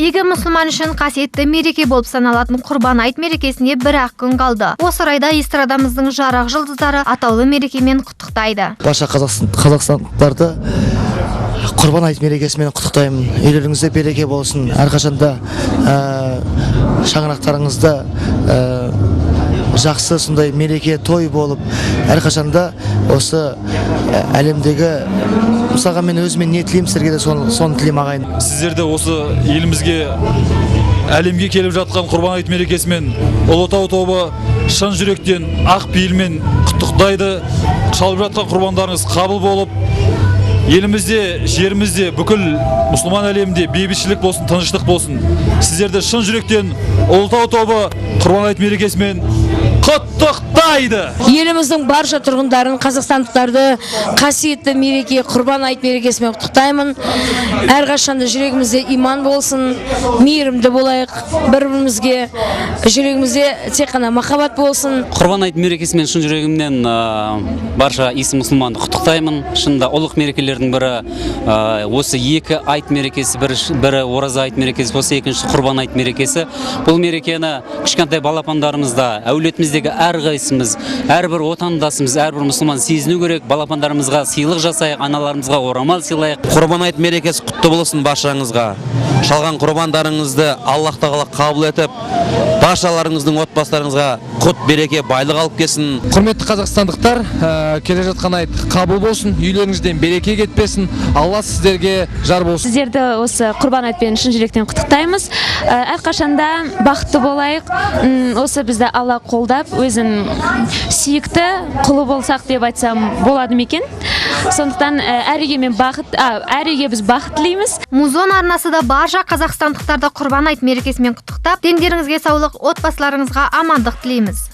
Игі мұсылман үшін қасиетті мереке болып саналатын Құрбан айт мерекесіне бір-ақ күн қалды. Осы орайда эстрадамыздың жарық жұлдыздары атаулы мерекемен құттықтайды. Барша қазақстандықтарды Құрбан айт мерекесімен құттықтаймын. Үйлеріңізде береке болсын. Әрқашанда шаңырақтарыңызда жақсы сондай мереке той болып, әрқашанда осы әлемдегі мысалға мен өзіме не тілеймін, сіздерге де соны тілеймін ағайын. Сіздерді осы елімізге, әлемге келіп жатқан Құрбан айт мерекесімен Ұлытау тобы шын жүректен, ақ пейілмен құттықтайды. Шалып жатқан құрбандарыңыз қабыл болып, елімізде, жерімізде, бүкіл мұсылман әлемінде бейбітшілік болсын, тыныштық болсын. Сіздерді шын жүректен Ұлытау тобы Құрбан айт мерекесімен құттықтайды. Еліміздің барша тұрғындарын, қазақстандықтарды қасиетті мереке Құрбан айт мерекесімен құттықтаймын. Әрқашанда жүрегімізде иман болсын, мейірімді болайық, бір-бірімізге, жүрегімізде тек қана махаббат болсын. Құрбан айт мерекесімен шын жүрегімнен барша исі мұсылманды құттықтаймын. Шынында ұлық мерекелердің бірі осы екі айт мерекесі, бірі ораза айт мерекесі, осы екінші Құрбан айт мерекесі. Бұл мерекені кішкентай балапандарымызда, әулетіміздегі әрқайсымыз, әрбір отандасымыз, әрбір мұсылман сезіну керек. Балапандарымызға сыйлық жасайық, аналарымызға орамал сыйлайық. Құрбан айт мерекесі құтты болсын баршаңызға. Шалған құрбандарыңызды Аллах тағала қабыл етіп, баршаларыңыздың отбасыларыңызға құт, береке, байлық алып келсін. Құрметті қазақстандықтар, келе жатқан айт қабыл болсын, үйлеріңізден береке кетпесін, Алла сіздерге жар болсын. Сіздерді осы Құрбан айтпен шын жүректен құттықтаймыз. Әрқашанда бақытты болайық. Осы бізді Алла қолдап, өзін сүйікті құлы болсақ деп айтсам болады ма екен? Сондықтан әриге біз бақыт тілейміз. Музон арнасы да барша қазақстандықтарды Құрбан айт мерекесімен құттықтап, дендеріңізге саулық, отбасыларыңызға амандық тілейміз.